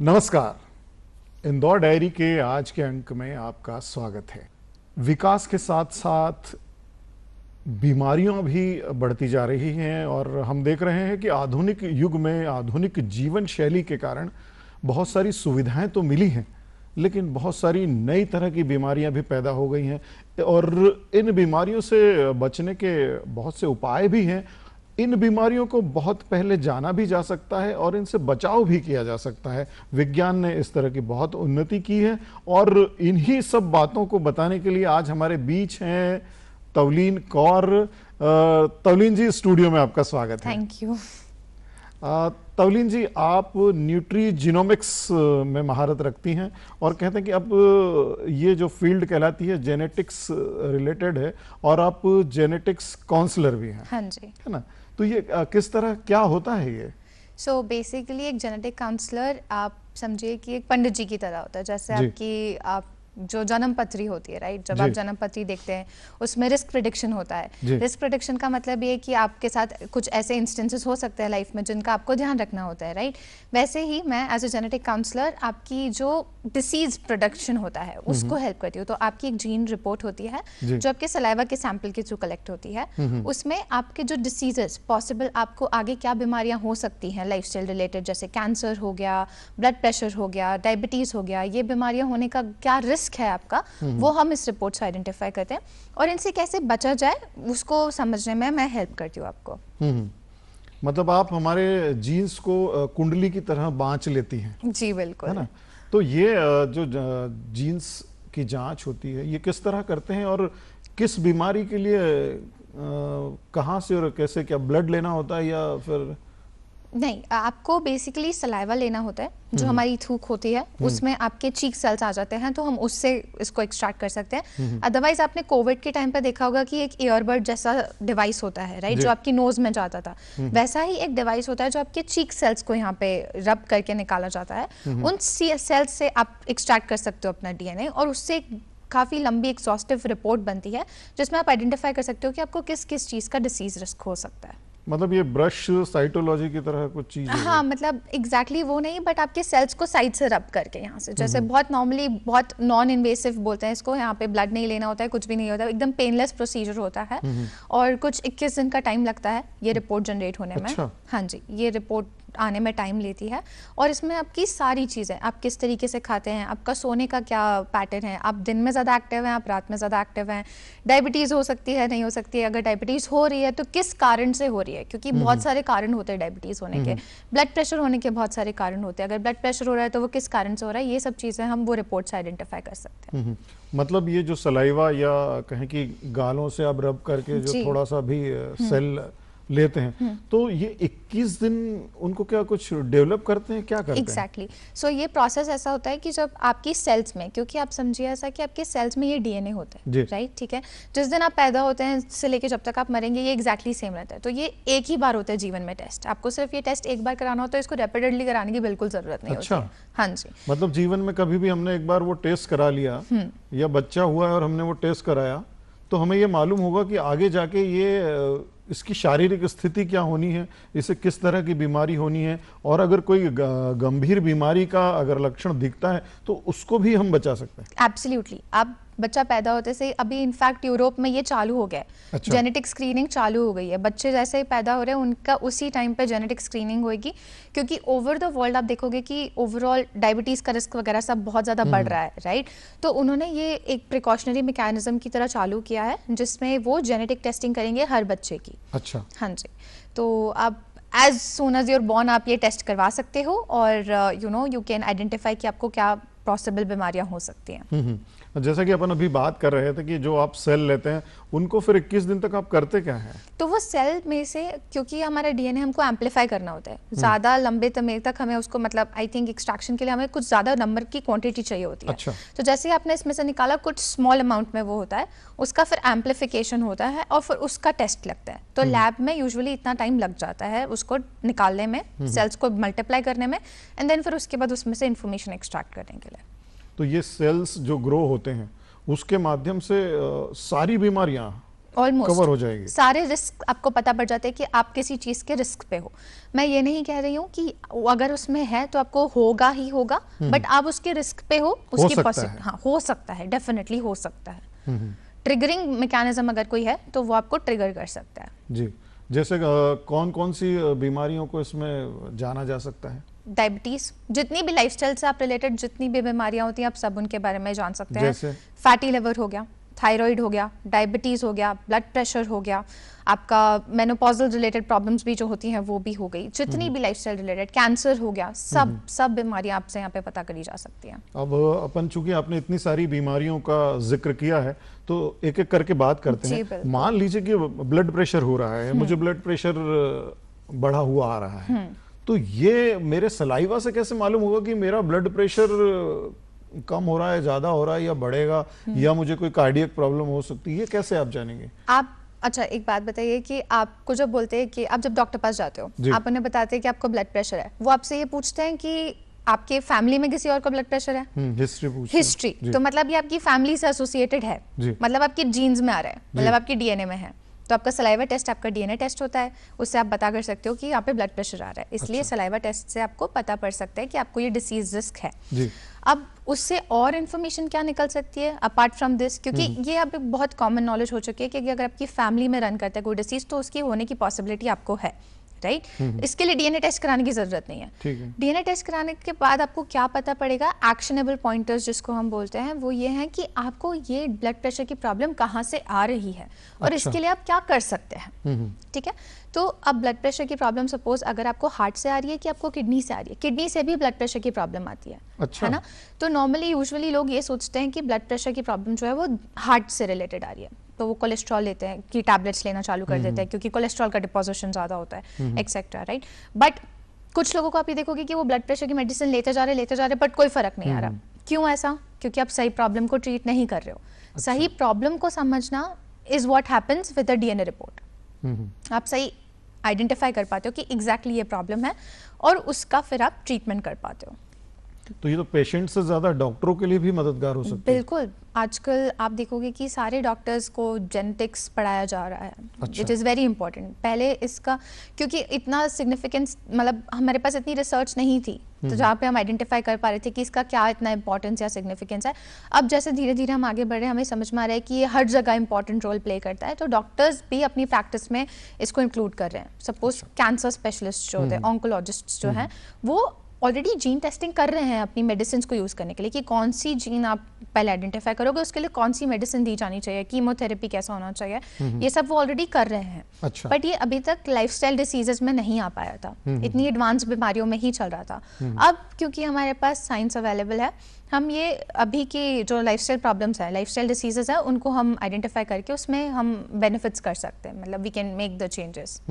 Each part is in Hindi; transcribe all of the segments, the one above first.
नमस्कार। इंदौर डायरी के आज के अंक में आपका स्वागत है। विकास के साथ साथ बीमारियां भी बढ़ती जा रही हैं और हम देख रहे हैं कि आधुनिक युग में आधुनिक जीवन शैली के कारण बहुत सारी सुविधाएं तो मिली हैं, लेकिन बहुत सारी नई तरह की बीमारियां भी पैदा हो गई हैं और इन बीमारियों से बचने के बहुत से उपाय भी हैं। इन बीमारियों को बहुत पहले जाना भी जा सकता है और इनसे बचाव भी किया जा सकता है। विज्ञान ने इस तरह की बहुत उन्नति की है और इन्हीं सब बातों को बताने के लिए आज हमारे बीच हैं तवलीन कौर। तवलीन जी, स्टूडियो में आपका स्वागत है। Thank you. तवलीन जी, आप न्यूट्रीजीनोमिक्स में महारत रखती हैं और कहते हैं कि अब ये जो फील्ड कहलाती है जेनेटिक्स रिलेटेड है और आप जेनेटिक्स काउंसलर भी हैं। हाँ जी, है ना। तो ये किस तरह क्या होता है ये? सो बेसिकली एक जेनेटिक काउंसलर आप समझिए कि एक पंडित जी की तरह होता है। जैसे आप जो जन्म पत्री होती है, राइट, जब आप जन्म पत्री देखते हैं उसमें रिस्क प्रेडिक्शन होता है। रिस्क प्रेडिक्शन का मतलब ये है कि आपके साथ कुछ ऐसे इंस्टेंसेस हो सकते हैं लाइफ में जिनका आपको ध्यान रखना होता है, राइट। वैसे ही मैं एज ए जेनेटिक काउंसलर आपकी जो डिसीज प्रोडक्शन होता है उसको हेल्प करती हूँ। तो आपकी एक जीन रिपोर्ट होती है जो आपके सलाइवा के सैंपल के थ्रू कलेक्ट होती है। उसमें आपके जो डिसीजेस पॉसिबल आपको आगे क्या बीमारियां हो सकती हैं लाइफस्टाइल रिलेटेड, जैसे कैंसर हो गया, ब्लड प्रेशर हो गया, डायबिटीज हो गया, ये बीमारियां होने का क्या रिस्क है आपका, वो हम इस रिपोर्ट से आइडेंटिफाई करते हैं और इनसे कैसे बचा जाए उसको समझने में मैं हेल्प करती हूँ आपको। मतलब आप हमारे जीन्स को कुंडली की तरह बांच लेती हैं। जी बिल्कुल, है ना। तो ये जो जीन्स की जांच होती है ये किस तरह करते हैं और किस बीमारी के लिए कहाँ से और कैसे, क्या ब्लड लेना होता है या फिर? नहीं, आपको बेसिकली सलाइवा लेना होता है, जो हमारी थूक होती है उसमें आपके चीक सेल्स आ जाते हैं, तो हम उससे इसको एक्सट्रैक्ट कर सकते हैं। अदरवाइज आपने कोविड के टाइम पे देखा होगा कि एक ईयरबड जैसा डिवाइस होता है, राइट, जो आपकी नोज में जाता था। वैसा ही एक डिवाइस होता है जो आपके चीक सेल्स को यहाँ पे रब करके निकाला जाता है। उन सेल्स से आप एक्सट्रैक्ट कर सकते हो अपना डीएनए और उससे काफ़ी लंबी एग्जॉस्टिव रिपोर्ट बनती है जिसमें आप आइडेंटिफाई कर सकते हो कि आपको किस किस चीज़ का डिसीज रिस्क हो सकता है। मतलब ये ब्रश साइटोलॉजी की तरह कुछ चीज है? हाँ, मतलब एग्जैक्टली वो नहीं, बट आपके सेल्स को साइड से रब करके यहाँ से, जैसे बहुत नॉर्मली बहुत नॉन इन्वेसिव बोलते हैं इसको, यहाँ पे ब्लड नहीं लेना होता है, कुछ भी नहीं होता है, एकदम पेनलेस प्रोसीजर होता है और कुछ 21 दिन का टाइम लगता है ये रिपोर्ट जनरेट होने में। हाँ जी, ये रिपोर्ट आने में टाइम लेती है और इसमें आपकी सारी चीज़ें, आप किस तरीके से खाते हैं, आपका सोने का क्या पैटर्न है, आप दिन में ज़्यादा एक्टिव हैं, आप रात में ज़्यादा एक्टिव हैं, डायबिटीज़ हो सकती है नहीं हो सकती है, अगर डायबिटीज़ हो रही है तो किस कारण से हो रही है, क्योंकि बहुत सारे कारण होते हैं डायबिटीज़ होने के, ब्लड प्रेशर होने के बहुत सारे कारण होते हैं। अगर ब्लड प्रेशर हो रहा है तो वो किस कारण से हो रहा है, ये सब चीज़ें हम वो रिपोर्ट से आइडेंटिफाई कर सकते हैं। मतलब ये जो सलाइवा या कहें कि गालों से आप रब करके जो थोड़ा सा भी सेल लेते हैं, तो ये 21 दिन उनको क्या कुछ डेवलप करते हैं, क्या करते हैं? एग्जैक्टली। सो ये प्रोसेस ऐसा होता है कि जब आपकी सेल्स में, क्योंकि आप समझिए ऐसा कि आपके सेल्स में ये डीएनए होता है, राइट, ठीक है, जिस दिन आप पैदा होते हैं से लेके जब तक आप मरेंगे ये एग्जैक्टली सेम रहता है। तो ये एक ही बार होता है जीवन में टेस्ट, आपको सिर्फ ये टेस्ट एक बार कराना होता है, इसको रेपिडेडली कराने की बिल्कुल जरूरत नहीं होती है। हाँ जी, मतलब जीवन में कभी भी हमने एक बार वो टेस्ट करा लिया या बच्चा हुआ है और हमने वो टेस्ट कराया तो हमें ये मालूम होगा कि आगे जाके ये इसकी शारीरिक स्थिति क्या होनी है, इसे किस तरह की बीमारी होनी है और अगर कोई गंभीर बीमारी का अगर लक्षण दिखता है तो उसको भी हम बचा सकते हैं। एब्सोल्युटली। आप बच्चा पैदा होते से, अभी इनफैक्ट यूरोप में ये चालू हो गया है, जेनेटिक स्क्रीनिंग चालू हो गई है। बच्चे जैसे ही पैदा हो रहे हैं उनका उसी टाइम पे जेनेटिक स्क्रीनिंग होगी, क्योंकि ओवर द वर्ल्ड आप देखोगे कि ओवरऑल डायबिटीज का रिस्क वगैरह सब बहुत ज़्यादा बढ़ रहा है, राइट। तो उन्होंने ये एक प्रिकॉशनरी मैकेनिज्म की तरह चालू किया है जिसमें वो जेनेटिक टेस्टिंग करेंगे हर बच्चे की। अच्छा। हाँ जी, तो आप as soon as you're born आप ये टेस्ट करवा सकते हो और यू कैन आइडेंटिफाई कि आपको क्या पॉसिबल बीमारियां हो सकती हैं। जैसा कि अपन अभी बात कर रहे थे कि जो आप सेल लेते हैं उनको फिर 21 दिन तक आप करते क्या है? तो वो सेल में से, क्योंकि हमारा डीएनए हमको एम्पलीफाई करना होता है ज्यादा लंबे समय तक, हमें उसको मतलब आई थिंक एक्सट्रैक्शन के लिए हमें कुछ ज्यादा नंबर की क्वांटिटी चाहिए होती है। अच्छा। तो जैसे ही आपने इसमें से निकाला कुछ स्मॉल अमाउंट में वो होता है, उसका फिर एम्पलीफिकेशन होता है और फिर उसका टेस्ट लगता है। तो लैब में यूजुअली इतना टाइम लग जाता है उसको निकालने में, सेल्स को मल्टीप्लाई करने में, एंड देन फिर उसके बाद उसमें से इंफॉर्मेशन एक्सट्रैक्ट करने के लिए। तो ये सेल्स जो ग्रो होते हैं उसके माध्यम से सारी बीमारियां ऑलमोस्ट कवर हो जाएगी। सारे रिस्क आपको पता पड़ जाते हैं कि आप किसी चीज के रिस्क पे हो। मैं ये नहीं कह रही हूँ कि अगर उसमें है तो आपको होगा ही होगा, बट आप उसके रिस्क पे हो, उसकी हाँ हो सकता है, डेफिनेटली हो सकता है। ट्रिगरिंग मैकेनिज्म अगर कोई है तो वो आपको ट्रिगर कर सकता है। जी, जैसे कौन कौन सी बीमारियों को इसमें जाना जा सकता है? डायबिटीज, जितनी भी लाइफस्टाइल से आप रिलेटेड जितनी भी बीमारियां होती हैं आप सब उनके बारे में जान सकते हैं। जैसे फैटी लिवर हो गया, थायराइड हो गया, डायबिटीज हो गया, ब्लड प्रेशर हो गया, आपका मेनोपॉजल रिलेटेड प्रॉब्लम्स भी जो होती हैं वो भी हो गई, जितनी भी लाइफस्टाइल रिलेटेड, कैंसर हो गया, सब बीमारियां आपसे यहाँ पे पता करी जा सकती हैं। अब अपन चूंकि आपने इतनी सारी बीमारियों का जिक्र किया है तो एक एक करके बात करते हैं। मान लीजिए कि ब्लड प्रेशर हो रहा है, मुझे ब्लड प्रेशर बढ़ा हुआ आ रहा है, तो ये मेरे सलाइवा से कैसे मालूम होगा कि मेरा ब्लड प्रेशर कम हो रहा है, ज्यादा हो रहा है, या बढ़ेगा, या मुझे कोई कार्डियक प्रॉब्लम हो सकती है, ये कैसे आप जानेंगे? आप अच्छा एक बात बताइए कि आपको जब बोलते हैं कि आप जब डॉक्टर पास जाते हो, आप उन्हें बताते हैं कि आपको ब्लड प्रेशर है, वो आपसे ये पूछते हैं कि आपके फैमिली में किसी और को ब्लड प्रेशर है? हिस्ट्री तो मतलब ये आपकी फैमिली से एसोसिएटेड है, मतलब आपके जीन्स में आ रहा है, मतलब आपकी डीएनए में है। तो आपका सलाइवा टेस्ट आपका डीएनए टेस्ट होता है, उससे आप पता कर सकते हो कि यहाँ पे ब्लड प्रेशर आ रहा है, इसलिए सलाइवा टेस्ट से आपको पता पड़ सकता है कि आपको ये डिसीज रिस्क है। अब उससे और इन्फॉर्मेशन क्या निकल सकती है अपार्ट फ्रॉम दिस, क्योंकि ये अब बहुत कॉमन नॉलेज हो चुकी है कि अगर आपकी फैमिली में रन करता है कोई डिसीज तो उसकी होने की पॉसिबिलिटी आपको है, राइट? इसके लिए डीएनए टेस्ट कराने की जरूरत नहीं है। डीएनए टेस्ट कराने के बाद आपको क्या पता पड़ेगा, एक्शनेबल पॉइंटर्स जिसको हम बोलते हैं, वो ये हैं कि आपको ये ब्लड प्रेशर की प्रॉब्लम कहाँ से आ रही है और इसके लिए आप क्या कर सकते हैं, ठीक है? तो अब ब्लड प्रेशर की प्रॉब्लम सपोज अगर आपको हार्ट से आ रही है कि आपको किडनी से आ रही है, किडनी से भी ब्लड प्रेशर की प्रॉब्लम आती है, है ना? तो नॉर्मली यूजुअली लोग ये सोचते हैं कि ब्लड प्रेशर की प्रॉब्लम जो है वो हार्ट से रिलेटेड आ रही है, तो वो कोलेस्ट्रॉल लेते हैं कि टैबलेट्स लेना चालू कर देते हैं क्योंकि कोलेस्ट्रॉल का डिपोजिशन ज़्यादा होता है एक्सेट्रा, राइट? बट कुछ लोगों को आप ये देखोगे कि वो ब्लड प्रेशर की मेडिसिन लेते जा रहे बट कोई फर्क नहीं आ रहा। क्यों ऐसा? क्योंकि आप सही प्रॉब्लम को ट्रीट नहीं कर रहे हो। सही प्रॉब्लम को समझना is what happens with the DNA report. आप सही आइडेंटिफाई कर पाते हो कि एग्जैक्टली ये प्रॉब्लम है और उसका फिर आप ट्रीटमेंट कर पाते हो। तो ये तो पेशेंट से ज्यादा डॉक्टरों के लिए भी मददगार हो सकती है। बिल्कुल, आजकल आप देखोगे कि सारे डॉक्टर्स को जेनेटिक्स पढ़ाया जा रहा है। It is very important. पहले इसका क्योंकि इतना सिग्निफिकेंस, मतलब हमारे पास इतनी रिसर्च नहीं थी तो जहाँ पे हम आइडेंटिफाई कर पा रहे थे कि इसका क्या इतना इंपॉर्टेंस या सिग्निफिकेंस है। अब जैसे धीरे धीरे हम आगे बढ़ रहे हैं, हमें समझ में आ रहा है कि ये हर जगह इंपॉर्टेंट रोल प्ले करता है, तो डॉक्टर्स भी अपनी प्रैक्टिस में इसको इंक्लूड कर रहे हैं। सपोज कैंसर स्पेशलिस्ट जो होते हैं, ऑन्कोलॉजिस्ट जो हैं, वो ऑलरेडी जीन टेस्टिंग कर रहे हैं अपनी मेडिसिन को यूज़ करने के लिए कि कौन सी जीन आप पहले आइडेंटिफाई करोगे, उसके लिए कौन सी मेडिसिन दी जानी चाहिए, कीमोथेरेपी कैसा होना चाहिए, ये सब वो ऑलरेडी कर रहे हैं। अच्छा। बट ये अभी तक लाइफस्टाइल डिसीजेस में नहीं आ पाया था, इतनी एडवांस बीमारियों में ही चल रहा था। अब क्योंकि हमारे पास साइंस अवेलेबल है, हम ये अभी की जो लाइफस्टाइल प्रॉब्लम्स है, लाइफस्टाइल डिसीजेस है, उनको हम आइडेंटिफाई करके उसमें हम बेनिफिट्स कर सकते हैं, मतलब we can make the changes.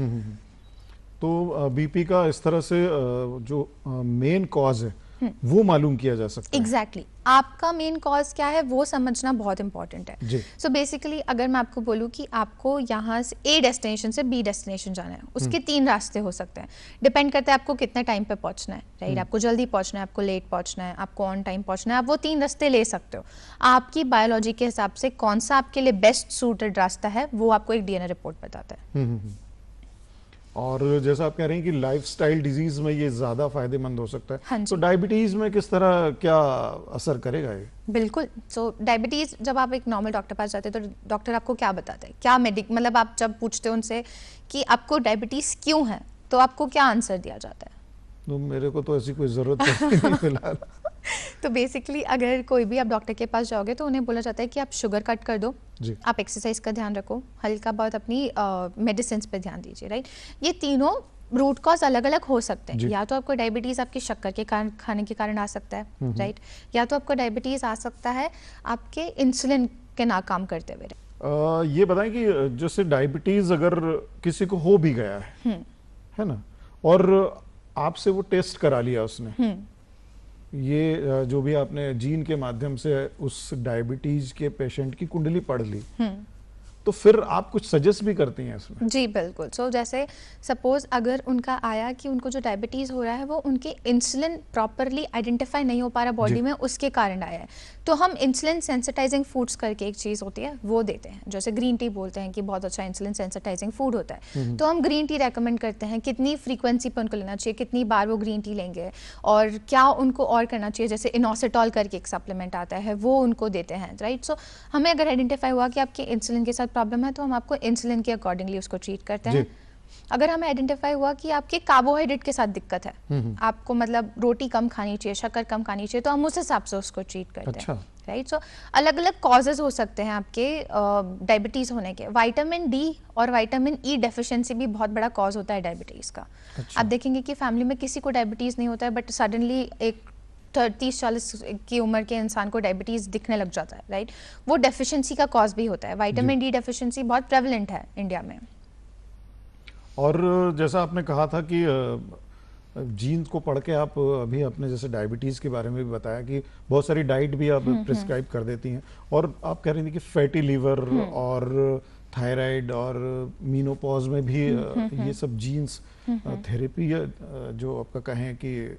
तो बीपी का इस तरह से जो मेन कॉज है वो मालूम किया जा सकता है। एग्जैक्टली, आपका मेन कॉज क्या है वो समझना बहुत इंपॉर्टेंट है। सो बेसिकली अगर मैं आपको बोलूँ कि आपको यहाँ से ए डेस्टिनेशन से बी डेस्टिनेशन जाना है, उसके 3 रास्ते हो सकते हैं। डिपेंड करता है आपको कितने टाइम पे पहुँचना है, राइट? आपको जल्दी पहुँचना है, आपको लेट पहुँचना है, आपको ऑन टाइम पहुँचना है, आप वो 3 रास्ते ले सकते हो। आपकी बायोलॉजी के हिसाब से कौन सा आपके लिए बेस्ट सूटेड रास्ता है वो आपको एक डीएनए रिपोर्ट बताता है। और जैसा आप कह रहे हैं कि लाइफस्टाइल डिजीज में ये ज्यादा फायदेमंद हो सकता है। हाँ, तो डायबिटीज में किस तरह क्या असर करेगा ये? बिल्कुल। सो डायबिटीज जब आप एक नॉर्मल डॉक्टर पास जाते हैं तो डॉक्टर आपको क्या बताता है, क्या मतलब आप जब पूछते हो उनसे कि आपको डायबिटीज क्यों है, तो आपको क्या आंसर दिया जाता है? तो मेरे को तो ऐसी कोई जरूरत नहीं फिलहाल। तो बेसिकली अगर कोई भी आप डॉक्टर के पास जाओगे तो उन्हें बोला जाता है कि आप शुगर कट कर दो, आप एक्सरसाइज का ध्यान रखो, हल्का बहुत अपनी मेडिसिन पे ध्यान दीजिए, राइट? ये तीनों रूट कॉज अलग अलग हो सकते हैं। या तो आपको डायबिटीज आपकी शक्कर के कारण, खाने के कारण आ सकता है, राइट? या तो आपको डायबिटीज आ सकता है आपके इंसुलिन के ना काम करते हुए। ये बताएं कि जैसे डायबिटीज अगर किसी को हो भी गया है ना, और आपसे वो टेस्ट करा लिया उसने, ये जो भी आपने जीन के माध्यम से उस डायबिटीज के पेशेंट की कुंडली पढ़ ली, तो फिर आप कुछ सजेस्ट भी करती हैं इसमें? जी बिल्कुल। सो जैसे सपोज अगर उनका आया कि उनको जो डायबिटीज़ हो रहा है वो उनके इंसुलिन प्रॉपरली आइडेंटिफाई नहीं हो पा रहा बॉडी में, उसके कारण आया है, तो हम इंसुलिन सेंसिटाइजिंग फूड्स करके एक चीज़ होती है वो देते हैं, जैसे ग्रीन टी बोलते हैं कि बहुत अच्छा इंसुलिन सेंसिटाइजिंग फूड होता है, तो हम ग्रीन टी रेकमेंड करते हैं, कितनी फ्रीक्वेंसी पर उनको लेना चाहिए, कितनी बार वो ग्रीन टी लेंगे और क्या उनको और करना चाहिए, जैसे इनोसिटॉल करके एक सप्लीमेंट आता है वो उनको देते हैं, राइट। सो हमें अगर आइडेंटिफाई हुआ कि आपके इंसुलिन के साथ प्रॉब्लम है तो हम आपको इंसुलिन के अकॉर्डिंगली उसको ट्रीट करते हैं। अगर हमें आइडेंटिफाई हुआ कि आपके कार्बोहाइड्रेट के साथ दिक्कत है, आपको मतलब रोटी कम खानी चाहिए, शक्कर कम खानी चाहिए, तो हम उस हिसाब से उसको ट्रीट करते हैं, राइट। सो अलग अलग कॉजेज हो सकते हैं आपके डायबिटीज़ होने के। विटामिन डी और विटामिन ई डेफिशिएंसी भी बहुत बड़ा कॉज होता है डायबिटीज़ का। आप देखेंगे कि फैमिली में किसी को डायबिटीज़ नहीं होता है बट सडनली एक 30-40 की उम्र के इंसान को डायबिटीज़ दिखने लग जाता है, राइट। वो डेफिशिएंसी का कॉज भी होता है। विटामिन डी डेफिशिएंसी बहुत प्रेवलेंट है इंडिया में। और जैसा आपने कहा था कि जीन्स को पढ़ के आप अभी अपने जैसे डायबिटीज़ के बारे में भी बताया कि बहुत सारी डाइट भी आप प्रिस्क्राइब कर देती हैं, और आप कह रही थी कि फैटी लीवर और थायराइड और मीनोपॉज में भी ये सब जीन्स थेरेपी जो आपका कहें कि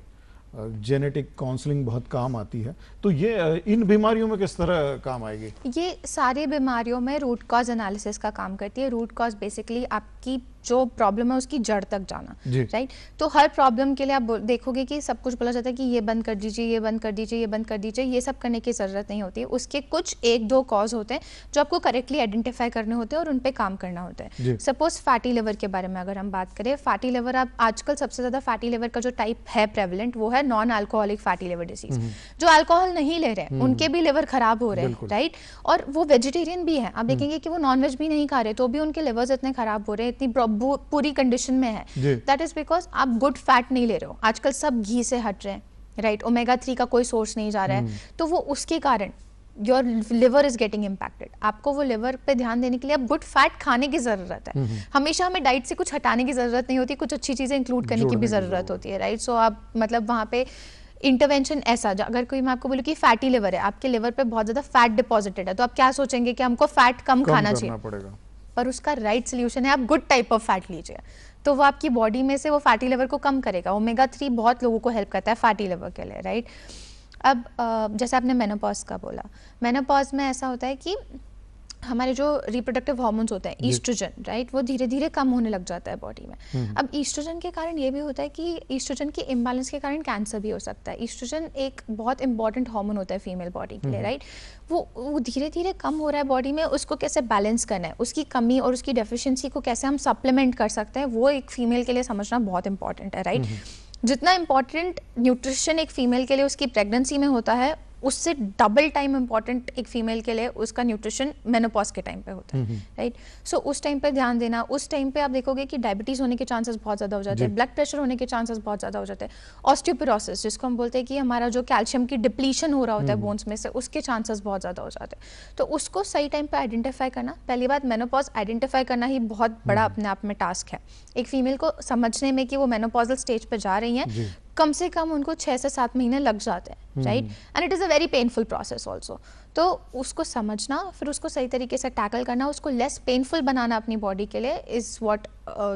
जेनेटिक काउंसलिंग बहुत काम आती है, तो ये इन बीमारियों में किस तरह काम आएगी? ये सारी बीमारियों में रूट कॉज एनालिसिस का काम करती है। रूट कॉज बेसिकली आपकी जो प्रॉब्लम है उसकी जड़ तक जाना, राइट। तो हर प्रॉब्लम के लिए आप देखोगे कि सब कुछ बोला जाता है कि ये बंद कर दीजिए, ये बंद कर दीजिए, ये बंद कर दीजिए, ये सब करने की ज़रूरत नहीं होती है। उसके कुछ 1-2 कॉज होते हैं जो आपको करेक्टली आइडेंटिफाई करने होते हैं और उन पे काम करना होता है। सपोज फैटी लिवर के बारे में अगर हम बात करें, फैटी लिवर, आप आजकल सबसे ज़्यादा फैटी लिवर का जो टाइप है प्रेवलेंट वो है non alcoholic fatty liver disease. जो अल्कोहल नहीं ले रहे हैं उनके भी लिवर खराब हो रहे हैं, राइट। और वो वेजिटेरियन भी है, आप देखेंगे कि वो नॉनवेज भी नहीं खा रहे तो भी उनके लिवर्स इतने खराब हो रहे हैं, इतनी पूरी कंडीशन में है। दैट इज बिकॉज आप गुड फैट नहीं ले रहे हो। आजकल सब घी से हट रहे हैं, राइट। ओमेगा 3 का कोई सोर्स नहीं जा रहा है, तो वो उसके कारण your liver is getting impacted. आपको वो लिवर पे ध्यान देने के लिए अब गुड फैट खाने की जरूरत है। हमेशा हमें डाइट से कुछ हटाने की जरूरत नहीं होती, कुछ अच्छी चीजें इंक्लूड करने की भी जरूरत होती है, राइट। सो आप मतलब वहाँ पे इंटरवेंशन ऐसा, अगर कोई मैं आपको बोलूँ कि फैटी लिवर है, आपके लिवर पे बहुत ज्यादा फैट डिपॉजिटेड है, तो आप क्या सोचेंगे कि हमको फैट कम खाना चाहिए पड़ेगा, पर उसका राइट सोल्यूशन है आप गुड टाइप ऑफ फैट लीजिए, तो वो आपकी बॉडी में से वो फैटी लिवर को कम करेगा। ओमेगा 3 बहुत लोगों को हेल्प करता है फैटी लिवर के लिए, राइट। अब जैसे आपने मेनोपॉज का बोला, मेनोपॉज में ऐसा होता है कि हमारे जो रिप्रोडक्टिव हार्मोन्स होते हैं ईस्ट्रोजन, राइट, वो धीरे धीरे कम होने लग जाता है बॉडी में। अब ईस्ट्रोजन के कारण ये भी होता है कि ईस्ट्रोजन के इम्बैलेंस के कारण कैंसर भी हो सकता है। ईस्ट्रोजन एक बहुत इंपॉर्टेंट हार्मोन होता है फीमेल बॉडी के लिए, राइट। वो धीरे धीरे कम हो रहा है बॉडी में, उसको कैसे बैलेंस करना है, उसकी कमी और उसकी डेफिशिएंसी को कैसे हम सप्लीमेंट कर सकते हैं, वो एक फीमेल के लिए समझना बहुत इंपॉर्टेंट है, राइट। जितना इंपॉर्टेंट न्यूट्रिशन एक फीमेल के लिए उसकी प्रेगनेंसी में होता है, उससे डबल टाइम इंपॉर्टेंट एक फीमेल के लिए उसका न्यूट्रिशन मेनोपॉज के टाइम पे होता है, राइट। सो उस टाइम पे ध्यान देना। उस टाइम पे आप देखोगे कि डायबिटीज होने के चांसेस बहुत ज़्यादा हो जाते हैं, ब्लड प्रेशर होने के चांसेस बहुत ज़्यादा हो जाते हैं, ऑस्टियोपोरोसिस जिसको हम बोलते हैं कि हमारा जो कैल्शियम की डिप्लीशन हो रहा होता है बोन्स में से, उसके चांसेस बहुत ज़्यादा हो जाते हैं। तो उसको सही टाइम पे आइडेंटिफाई करना, पहली बात मेनोपॉज आइडेंटिफाई करना ही बहुत बड़ा अपने आप में टास्क है एक फीमेल को समझने में कि वो मेनोपॉजल स्टेज पे जा रही हैं। कम से कम उनको 6 से 7 महीने लग जाते हैं, right. And it is a very painful process also. तो उसको समझना, फिर उसको सही तरीके से टैकल करना, उसको लेस पेनफुल बनाना अपनी बॉडी के लिए is what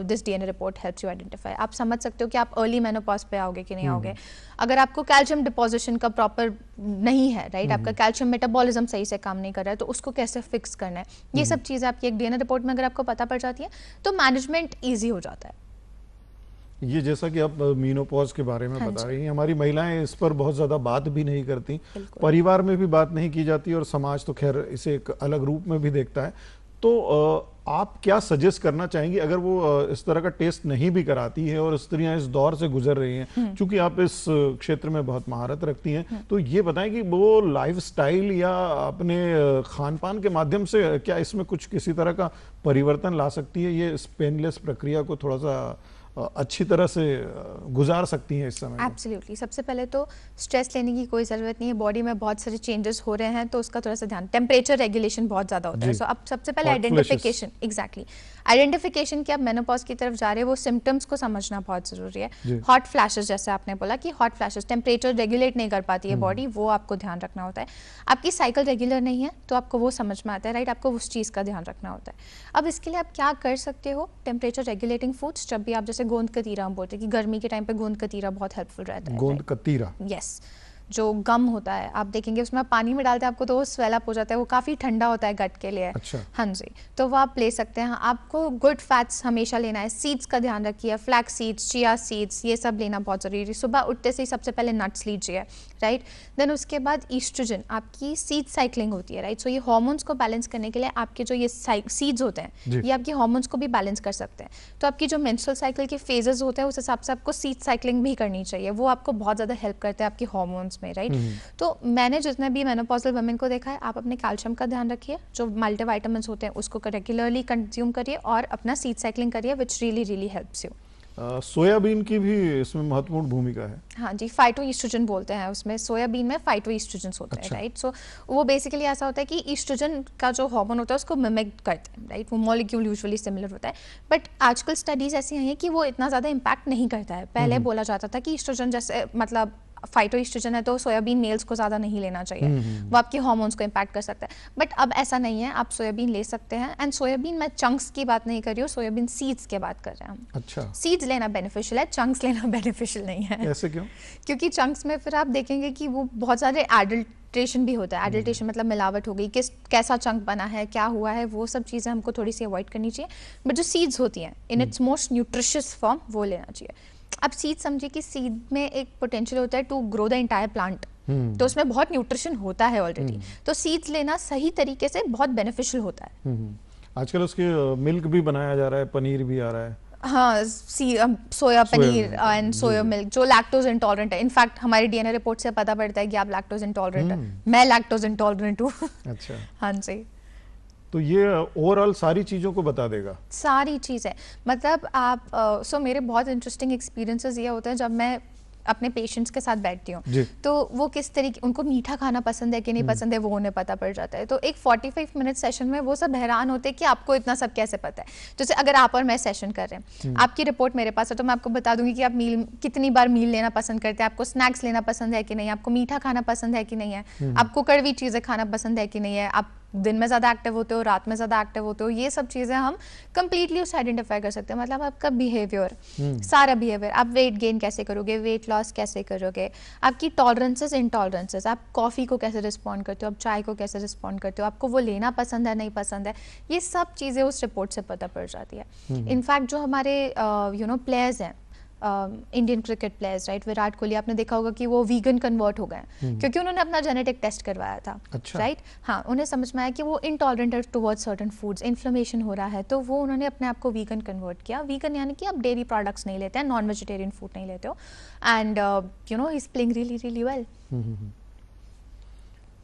this DNA report helps you identify. आप समझ सकते हो कि आप अर्ली मेनोपॉज पे आओगे कि नहीं आओगे। अगर आपको कैल्शियम डिपोजिशन का प्रॉपर नहीं है, राइट, आपका कैल्शियम मेटाबॉलिज्म सही से काम नहीं कर रहा है, तो उसको कैसे फिक्स करना है, ये सब चीज़ें आपकी एक डीएनए रिपोर्ट में अगर आपको पता पड़ जाती है तो मैनेजमेंट ईजी हो जाता है। ये जैसा कि आप मीनोपॉज के बारे में बता रही हैं, हमारी महिलाएं इस पर बहुत ज़्यादा बात भी नहीं करती, परिवार में भी बात नहीं की जाती और समाज तो खैर इसे एक अलग रूप में भी देखता है। तो आप क्या सजेस्ट करना चाहेंगी अगर वो इस तरह का टेस्ट नहीं भी कराती है और स्त्रियां इस दौर से गुजर रही हैं, चूंकि आप इस क्षेत्र में बहुत महारत रखती हैं, तो ये बताएं कि वो लाइफस्टाइल या अपने खान पान के माध्यम से क्या इसमें कुछ किसी तरह का परिवर्तन ला सकती है, ये इस पेनलेस प्रक्रिया को थोड़ा सा अच्छी तरह से गुजार सकती हैं इस समय? एब्सोल्युटली। सबसे पहले तो स्ट्रेस लेने की कोई ज़रूरत नहीं है। बॉडी में बहुत सारे चेंजेस हो रहे हैं तो उसका थोड़ा सा ध्यान, टेम्परेचर रेगुलेशन बहुत ज़्यादा होता है। सो अब सबसे पहले आइडेंटिफिकेशन, एग्जैक्टली आइडेंटिफिकेशन कि आप मेनोपॉज की तरफ जा रहे हैं, वो सिम्टम्स को समझना बहुत ज़रूरी है। हॉट फ्लैशेस, जैसे आपने बोला कि हॉट फ्लैशेस, टेम्परेचर रेगुलेट नहीं कर पाती है बॉडी, वो आपको ध्यान रखना होता है। आपकी साइकिल रेगुलर नहीं है तो आपको वो समझ में आता है, राइट? आपको उस चीज़ का ध्यान रखना होता है। अब इसके लिए आप क्या कर सकते हो? टेम्परेचर रेगुलेटिंग फूड्स, जब भी आप जैसे गोंद कतीरा हम बोलते हैं कि गर्मी के टाइम पे गोंद कतीरा बहुत हेल्पफुल रहता है। गोंद कतीरा, यस, जो गम होता है, आप देखेंगे उसमें पानी में डालते हैं आपको तो वो स्वेल अप हो जाता है, वो काफ़ी ठंडा होता है गट के लिए। अच्छा। हाँ जी, तो वो आप ले सकते हैं। आपको गुड फैट्स हमेशा लेना है, सीड्स का ध्यान रखिए, फ्लैक्स सीड्स, चिया सीड्स, ये सब लेना बहुत ज़रूरी है। सुबह उठते से ही सबसे पहले नट्स लीजिए, राइट? देन उसके बाद ईस्ट्रोजन, आपकी सीड साइक्लिंग होती है, राइट? सो ये हार्मोन्स को बैलेंस करने के लिए आपके जो ये सीड्स होते हैं ये आपकी हार्मोन्स को भी बैलेंस कर सकते हैं। तो आपकी जो मेंस्ट्रुअल साइकिल के फेजेस होते हैं उस हिसाब से आपको सीड साइक्लिंग भी करनी चाहिए, वो आपको बहुत ज़्यादा हेल्प करते हैं आपकी हार्मोन्स में, राइट? तो मैंने जितने भी मेनोपॉजल वुमेन को देखा है, आप अपने कैल्शियम का ध्यान रखिए, जो मल्टीविटामिन्स होते हैं उसको रेगुलरली कंज्यूम करिए और अपना सीड साइक्लिंग करिए, which really really helps you. Soybean की भी इसमें महत्वपूर्ण भूमिका है। हाँ जी, फाइटोईस्ट्रोजन बोलते हैं उसमें, सोयाबीन में फाइटोईस्ट्रोजन होते हैं, राइट? सो वो बेसिकली ऐसा होता है कि ईस्ट्रोजन का जो हार्मोन होता है उसको मिमिक करते हैं, राइट? वो मॉलिक्यूल यूजुअली सिमिलर होता है, बट आजकल स्टडीज ऐसी आई हैं कि वो इतना ज़्यादा इम्पैक्ट नहीं करता है। पहले बोला जाता था कि ईस्ट्रोजन जैसे, मतलब फाइटोईस्ट्रोजन है तो सोयाबीन मेल्स को ज़्यादा नहीं लेना चाहिए, वो आपके हार्मोन्स को इम्पैक्ट कर सकता है। बट अब ऐसा नहीं है, आप सोयाबीन ले सकते हैं। एंड सोयाबीन, मैं चंक्स की बात नहीं कर रही हूँ, सोयाबीन सीड्स की बात कर रहे हैं हम। अच्छा। सीड्स लेना बेनिफिशियल है, चंक्स लेना बेनिफिशियल नहीं है। ऐसे क्यों? क्योंकि चंक्स में फिर आप देखेंगे कि वो बहुत सारे एडल्ट्रेशन भी होता है। एडल्ट्रेशन मतलब मिलावट हो गई, कैसा चंक बना है, क्या हुआ है, वो सब चीज़ें हमको थोड़ी सी अवॉइड करनी चाहिए। बट जो सीड्स होती हैं in its most nutritious form, वो लेना चाहिए। अब सीड समझिए कि सीड में एक पोटेंशियल होता है to grow the entire plant, तो उसमें बहुत न्यूट्रिशन होता है ऑलरेडी, तो सीड्स लेना सही तरीके से बहुत बेनिफिशियल होता है। आजकल उसके मिल्क भी बनाया जा रहा है, पनीर भी आ रहा है। हाँ, सोया पनीर एंड सोया मिल्क, जो लैक्टोज इंटॉलरेंट है। इनफैक्ट हमारी डीएनए रिपोर्ट से पता पड़ता है कि आप लैक्टोज इंटॉलरेंट है। मैं लैक्टोज इंटॉलरेंट हूँ। अच्छा। हाँ जी। तो ये ओवरऑल सारी चीज़ों को बता देगा, सारी चीज़ें। मतलब आप सो मेरे बहुत इंटरेस्टिंग एक्सपीरियंसेस ये होते हैं जब मैं अपने पेशेंट्स के साथ बैठती हूँ, तो वो किस तरीके, उनको मीठा खाना पसंद है कि नहीं पसंद है, वो उन्हें पता पड़ जाता है। तो एक 45 मिनट सेशन में वो सब हैरान होते हैं कि आपको इतना सब कैसे पता है। जैसे अगर आप और मैं सेशन कर रहे हैं, आपकी रिपोर्ट मेरे पास है, तो मैं आपको बता दूंगी कि आप कितनी बार मील लेना पसंद करते हैं, आपको स्नैक्स लेना पसंद है कि नहीं, आपको मीठा खाना पसंद है कि नहीं है, आपको कड़वी चीज़ें खाना पसंद है कि नहीं है, आप दिन में ज़्यादा एक्टिव होते हो, रात में ज़्यादा एक्टिव होते हो, ये सब चीज़ें हम कंप्लीटली उससे आइडेंटिफाई कर सकते हैं। मतलब आपका बिहेवियर, सारा बिहेवियर, आप वेट गेन कैसे करोगे, वेट लॉस कैसे करोगे, आपकी टॉलरेंसेस इनटॉलरेंसेस, आप कॉफ़ी को कैसे रिस्पॉन्ड करते हो, आप चाय को कैसे रिस्पॉन्ड करते हो, आपको वो लेना पसंद है नहीं पसंद है, ये सब चीज़ें उस रिपोर्ट से पता पड़ जाती है। इनफैक्ट जो हमारे प्लेयर्स हैं, Indian cricket players, right, Virat Kohli, आपने देखा होगा कि वो वीगन कन्वर्ट हो गए क्योंकि उन्होंने अपना जेनेटिक टेस्ट करवाया था। अच्छा। राइट, हाँ, उन्हें समझ में आया कि वो इनटॉलरेंट है टुवर्ड्स सर्टेन फूड्स, इन्फ्लेमेशन हो रहा है, तो वो उन्होंने अपने आप को वीगन कन्वर्ट किया। वीगन यानी कि आप डेयरी प्रोडक्ट्स नहीं लेते हैं, नॉन वेजिटेरियन फूड नहीं लेते हो, and he is playing really really well.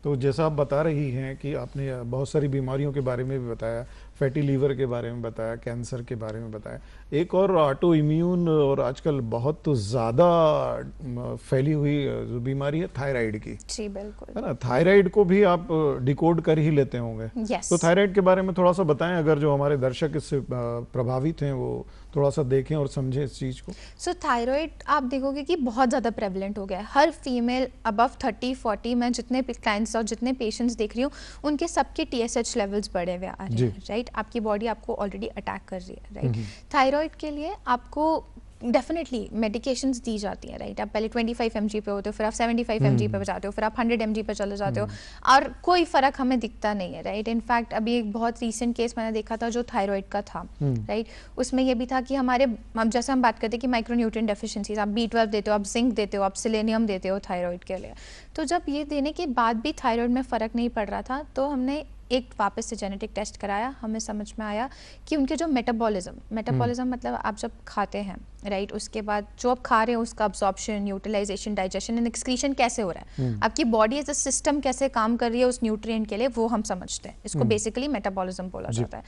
तो जैसा आप बता रही हैं कि आपने बहुत सारी बीमारियों के बारे में भी बताया, फैटी लीवर के बारे में बताया, कैंसर के बारे में बताया, एक और ऑटो इम्यून और आजकल बहुत ज़्यादा फैली हुई जो बीमारी है थायराइड की। जी बिल्कुल, है ना? थायराइड को भी आप डिकोड कर ही लेते होंगे। yes. तो थायराइड के बारे में थोड़ा सा बताएं, अगर जो हमारे दर्शक इससे प्रभावित हैं वो थोड़ा सा देखें और समझें इस चीज़ को। सो थायराइड आप देखोगे कि बहुत ज़्यादा प्रेवलेंट हो गया है। हर फीमेल अबव 30-40, मैं जितने क्लाइंट्स और जितने पेशेंट्स देख रही हूँ उनके सबके TSH लेवल्स बढ़े हुए आ रहे हैं, राइट? आपकी बॉडी आपको ऑलरेडी अटैक कर रही है, राइट? थायराइड के लिए आपको डेफिनेटली मेडिकेशंस दी जाती हैं, राइट? आप पहले 25 mg पे होते हो, फिर आप 75 mg पे जाते हो, फिर आप 100 mg पे चले जाते हो, और कोई फ़र्क हमें दिखता नहीं है, राइट? इनफैक्ट अभी एक बहुत रीसेंट केस मैंने देखा था जो थायराइड का था, राइट? उसमें ये भी था कि अब जैसे हम बात करते हैं कि माइक्रोन्यूट्रिएंट डेफिशिएंसीज, आप B12 देते हो, आप जिंक देते हो, आप सेलेनियम देते हो थायराइड के लिए, तो जब ये देने के बाद भी थायराइड में फ़र्क नहीं पड़ रहा था, तो हमने एक वापस से जेनेटिक टेस्ट कराया। हमें समझ में आया कि उनके जो मेटाबॉलिज्म मतलब आप जब खाते हैं, राइट, उसके बाद जो आप खा रहे हैं उसका absorption, utilization, digestion and excretion कैसे हो रहा है, आपकी बॉडी एज अ सिस्टम कैसे काम कर रही है उस न्यूट्रिएंट के लिए, वो हम समझते हैं। इसको बेसिकली मेटाबॉलिज्म बोला जाता है।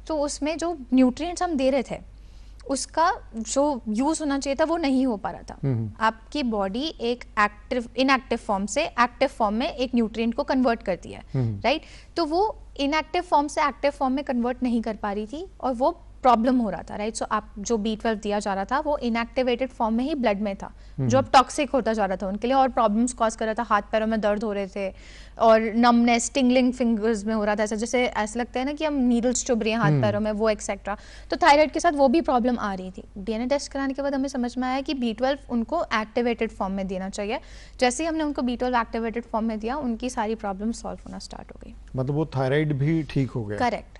तो उसमें जो न्यूट्रिएंट्स हम दे रहे थे उसका जो यूज होना चाहिए था वो नहीं हो पा रहा था। आपकी बॉडी एक इनएक्टिव फॉर्म से एक्टिव फॉर्म में एक न्यूट्रिएंट को कन्वर्ट करती है, राइट? तो वो इनएक्टिव फॉर्म से एक्टिव फॉर्म में कन्वर्ट नहीं कर पा रही थी और वो प्रॉब्लम हो रहा था, राइट? सो आप जो B12 दिया जा रहा था वो इनएक्टिवेटेड फॉर्म में ही ब्लड में था, जो अब टॉक्सिक होता जा रहा था उनके लिए और प्रॉब्लम्स कॉज कर रहा था। हाथ पैरों में दर्द हो रहे थे और नमनेस, टिंगलिंग फिंगर्स में हो रहा था, जैसे ऐसा लगता है ना कि हम नीडल्स चुभ रही हैं हाथ पैरों में, वो एक्सेट्रा। तो थायराइड के साथ वो भी प्रॉब्लम आ रही थी। DNA टेस्ट कराने के बाद हमें समझ में आया कि B12 उनको एक्टिवेटेड फॉर्म में देना चाहिए। जैसे ही हमने उनको B12 एक्टिवेटेड फॉर्म में दिया, उनकी सारी प्रॉब्लम सॉल्व होना स्टार्ट हो गई। मतलब वो थायराइड भी ठीक हो गया? करेक्ट।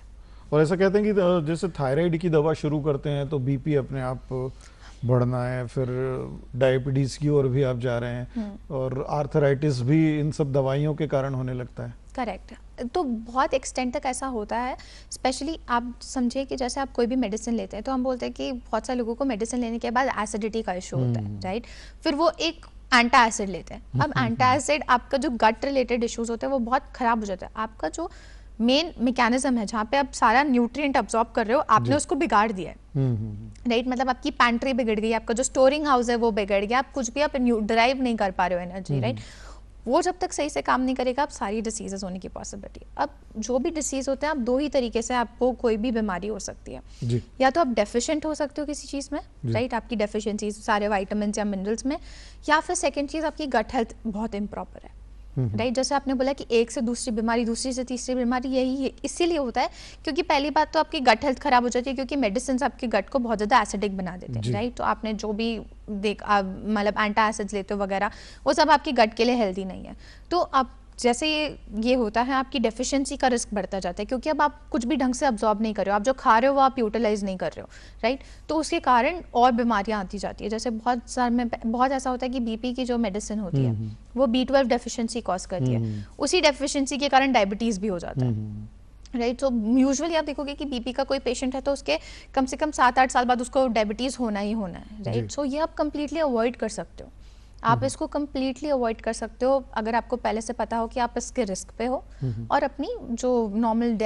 और ऐसा कहते हैं कि जैसे थायराइड की दवा शुरू करते हैं तो बीपी अपने आप बढ़ना है, फिर डायबिटीज की ओर भी आप जा रहे हैं, और आर्थराइटिस भी इन सब दवाइयों के कारण होने लगता है। करेक्ट। तो बहुत एक्सटेंट तक ऐसा होता है, स्पेशली आप समझिए कि जैसे आप कोई भी मेडिसिन लेते हैं तो हम बोलते हैं कि बहुत सारे लोगों को मेडिसिन लेने के बाद एसिडिटी का इशू होता है, राइट? फिर वो एक एंटा एसिड लेते हैं। अब एंटा एसिड, आपका जो गट रिलेटेड इश्यूज होते हैं वो बहुत खराब हो जाता है। आपका जो मेन मैकेनिज्म है जहाँ पे आप सारा न्यूट्रिएंट अब्सॉर्ब कर रहे हो, आपने उसको बिगाड़ दिया है, राइट? मतलब आपकी पैंट्री बिगड़ गई, आपका जो स्टोरिंग हाउस है वो बिगड़ गया, आप कुछ भी आप ड्राइव नहीं कर पा रहे हो एनर्जी, राइट? वो जब तक सही से काम नहीं करेगा, आप सारी डिसीजेस होने की पॉसिबिलिटी। अब जो भी डिसीज होते हैं, आप दो ही तरीके से आपको कोई भी बीमारी हो सकती है जी। या तो आप डेफिशिएंट हो सकते हो किसी चीज़ में, राइट? आपकी डेफिशिएंसी सारे विटामिन या मिनरल्स में, या फिर सेकेंड चीज़ आपकी गट हेल्थ बहुत इम्प्रॉपर है, राइट? जैसे आपने बोला कि एक से दूसरी बीमारी, दूसरी से तीसरी बीमारी, यही इसीलिए होता है क्योंकि पहली बात तो आपकी गट हेल्थ खराब हो जाती है क्योंकि मेडिसिन आपके गट को बहुत ज़्यादा एसिडिक बना देते हैं, राइट? तो आपने जो भी मतलब एंटा एसिड्स लेते हो वगैरह, वो सब आपकी गट के लिए हेल्दी नहीं है। तो आप जैसे ये होता है, आपकी डेफिशिएंसी का रिस्क बढ़ता जाता है क्योंकि अब आप कुछ भी ढंग से अब्जॉर्ब नहीं कर रहे हो, आप जो खा रहे हो वो आप यूटिलाइज नहीं कर रहे हो, राइट? तो उसके कारण और बीमारियां आती जाती है। जैसे बहुत ऐसा होता है कि बीपी की जो मेडिसिन होती है वो B12 डेफिशिएंसी कॉज करती है, उसी डेफिशिएंसी के कारण डायबिटीज भी हो जाता है, राइट? तो यूजुअली आप देखोगे कि बीपी का कोई पेशेंट है तो उसके कम से कम 7-8 साल बाद उसको डायबिटीज होना ही होना है, राइट? सो ये आप कंप्लीटली अवॉइड कर सकते हो। आप इसको कम्प्लीटली अवॉइड कर सकते हो अगर आपको पहले से पता हो कि आप इसके रिस्क पे हो, और अपनी जो नॉर्मल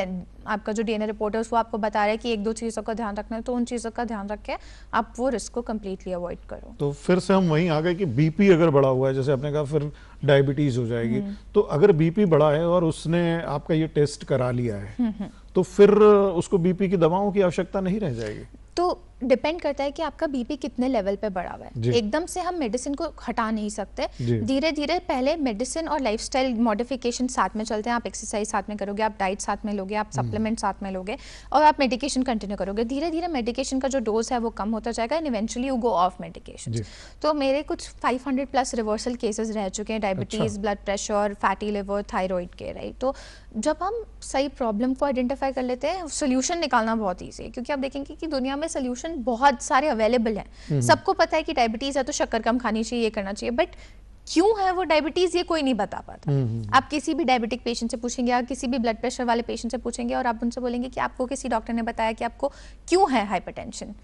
आपका जो DNA रिपोर्ट है वो आपको बता रहा है कि 1-2 चीज़ों का ध्यान रखना है, तो उन चीज़ों का ध्यान रख के आप वो रिस्क को कम्प्लीटली अवॉइड करो। तो फिर से हम वहीं आ गए कि बीपी अगर बढ़ा हुआ है, जैसे आपने कहा, फिर डायबिटीज हो जाएगी। तो अगर बीपी बढ़ा है और उसने आपका ये टेस्ट करा लिया है तो फिर उसको बीपी की दवाओं की आवश्यकता नहीं रह जाएगी? तो डिपेंड करता है कि आपका बीपी कितने लेवल पे बढ़ा हुआ है। एकदम से हम मेडिसिन को हटा नहीं सकते, धीरे धीरे पहले मेडिसिन और लाइफस्टाइल मॉडिफिकेशन साथ में चलते हैं। आप एक्सरसाइज साथ में करोगे, आप डाइट साथ में लोगे, आप सप्लीमेंट साथ में लोगे और आप मेडिकेशन कंटिन्यू करोगे। धीरे धीरे मेडिकेशन का जो डोज है वो कम होता जाएगा and eventually you go of medication. तो मेरे कुछ 500+ रिवर्सल केसेस रह चुके हैं, diabetes, blood pressure, fatty liver, thyroid के, राइट? तो जब हम सही प्रॉब्लम को आइडेंटिफाई कर लेते हैं, सोल्यूशन निकालना बहुत ईजी है क्योंकि आप देखेंगे कि दुनिया में सोल्यूशन बहुत सारे अवेलेबल हैं। सबको पता है कि डायबिटीज है तो शक्कर कम खानी चाहिए, ये करना चाहिए, बट क्यों है वो डायबिटीज ये कोई नहीं बता पाता। आप किसी भी डायबिटिक पेशेंट से पूछेंगे या किसी भी ब्लड प्रेशर वाले पेशेंट से पूछेंगे और आप उनसे बोलेंगे कि आपको किसी डॉक्टर ने बताया कि आपको क्यों है हाइपरटेंशन,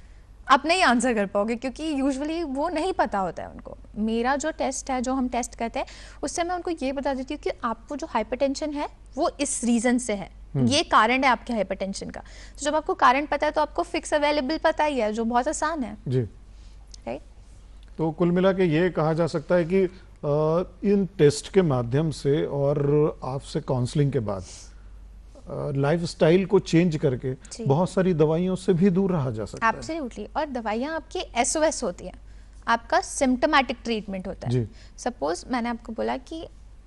आप नहीं आंसर कर पाओगे क्योंकि यूजुअली वो नहीं पता होता है उनको। मेरा जो टेस्ट है, जो हम टेस्ट करते हैं, उससे मैं उनको ये बता देती हूँ कि आपको जो हाइपरटेंशन है वो इस रीजन से है, ये कारण है आपके हाइपरटेंशन का। तो जब आपको कारण पता है तो आपको फिक्स अवेलेबल पता ही है, जो बहुत आसान है जी, राइट? तो कुल मिला के ये कहा जा सकता है कि इन टेस्ट के माध्यम से और आपसे काउंसलिंग के बाद लाइफस्टाइल को चेंज करके बहुत सारी दवाइयों से भी दूर रहा जा सकता है। एब्सोल्युटली। और दवाइयाँ आपकी SOS होती है, आपका सिम्टोमेटिक ट्रीटमेंट होता है। सपोज मैंने आपको बोला कि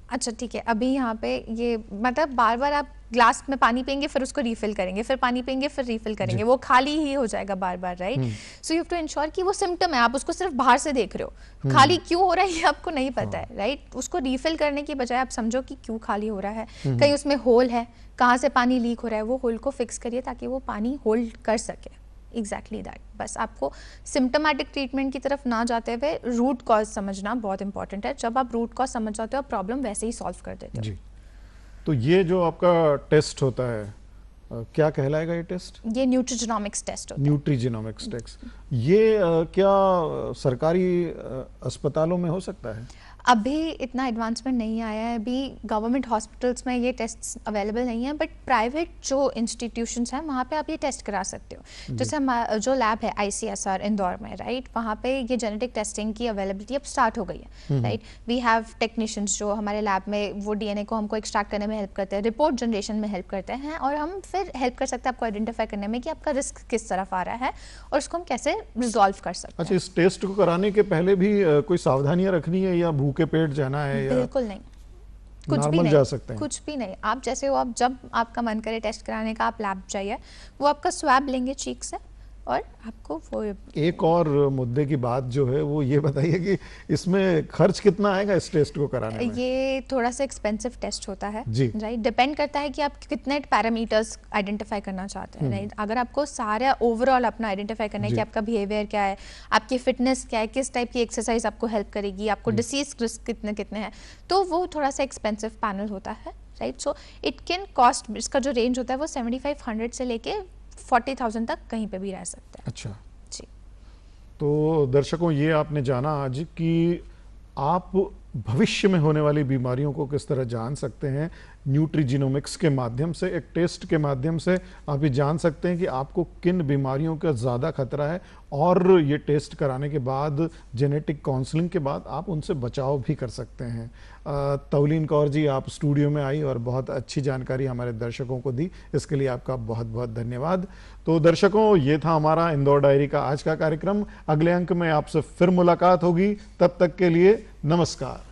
अच्छा ठीक है, अभी यहाँ पे ये मतलब बार बार आप ग्लास में पानी पियेंगे, फिर उसको रिफिल करेंगे, फिर पानी पियेंगे, फिर रिफिल करेंगे, वो खाली ही हो जाएगा बार बार, right? So you have to ensure कि वो सिम्टम है, आप उसको सिर्फ बाहर से देख रहे हो, खाली क्यों हो रहा है ये आपको नहीं पता है, राइट? उसको रिफिल करने की बजाय आप समझो कि क्यों खाली हो रहा है, कहीं उसमें होल है, कहाँ से पानी लीक हो रहा है, वो होल को फिक्स करिए ताकि वो पानी होल्ड कर सके। Exactly that. बस आपको सिम्टोमेटिक ट्रीटमेंट की तरफ ना जाते हुए रूट कॉज समझना बहुत इंपॉर्टेंट है। जब आप रूट कॉज समझ जाते हो, आप प्रॉब्लम वैसे ही सॉल्व कर देते हो। जी। तो ये जो आपका टेस्ट होता है, क्या कहलाएगा ये टेस्ट? ये न्यूट्रीजेनोमिक्स टेस्ट होता है। न्यूट्रीजेनोमिक्स टेस्ट, ये क्या सरकारी अस्पतालों में हो सकता है? अभी इतना एडवांसमेंट नहीं आया है, अभी गवर्नमेंट हॉस्पिटल्स में ये टेस्ट अवेलेबल नहीं है, बट प्राइवेट जो इंस्टीट्यूशंस हैं वहाँ पे आप ये टेस्ट करा सकते हो। जैसे जो लैब है ICSR इंदौर में, राइट, वहाँ पे ये जेनेटिक टेस्टिंग की अवेलेबिलिटी अब स्टार्ट हो गई है, राइट। वी हैव टेक्नीशियंस जो हमारे लैब में वो DNA को हमको एक्सट्रैक्ट करने में हेल्प करते हैं, रिपोर्ट जनरेशन में हेल्प करते हैं, और हम फिर हेल्प कर सकते हैं आपको आइडेंटिफाई करने में कि आपका रिस्क किस तरफ आ रहा है और उसको हम कैसे रिजॉल्व कर सकते हैं। अच्छा, इस टेस्ट को कराने के पहले भी कोई सावधानियां रखनी है या भूखे पेट जाना है या बिल्कुल नहीं, कुछ भी नॉर्मल नहीं, जा सकते हैं? कुछ भी नहीं, आप जैसे हो, आप जब आपका मन करे टेस्ट कराने का आप लैब जाइए, वो आपका स्वैब लेंगे चीक से और आपको वो। एक और मुद्दे की बात जो है वो ये बताइए कि इसमें खर्च कितना आएगा इस टेस्ट को कराने में? ये थोड़ा सा एक्सपेंसिव टेस्ट होता है जी, राइट, डिपेंड करता है कि आप कितने पैरामीटर्स आइडेंटिफाई करना चाहते हैं, राइट। अगर आपको सारा ओवरऑल अपना आइडेंटिफाई करना है कि आपका बिहेवियर क्या है, आपकी फिटनेस क्या है, किस टाइप की एक्सरसाइज आपको हेल्प करेगी, आपको डिसीज रिस्क कितने कितने हैं, तो वो थोड़ा सा एक्सपेंसिव पैनल होता है, right. So it can cost, इसका जो रेंज होता है वो 7500 से लेके 40,000 तक कहीं पे भी रह सकता है। अच्छा जी, तो दर्शकों, ये आपने जाना आज कि आप भविष्य में होने वाली बीमारियों को किस तरह जान सकते हैं। न्यूट्रीजीनोमिक्स के माध्यम से, एक टेस्ट के माध्यम से आप ये जान सकते हैं कि आपको किन बीमारियों का ज़्यादा खतरा है, और ये टेस्ट कराने के बाद, जेनेटिक काउंसलिंग के बाद आप उनसे बचाव भी कर सकते हैं। तवलीन कौर जी, आप स्टूडियो में आई और बहुत अच्छी जानकारी हमारे दर्शकों को दी, इसके लिए आपका बहुत बहुत धन्यवाद। तो दर्शकों, ये था हमारा इंदौर डायरी का आज का कार्यक्रम। अगले अंक में आपसे फिर मुलाकात होगी, तब तक के लिए नमस्कार।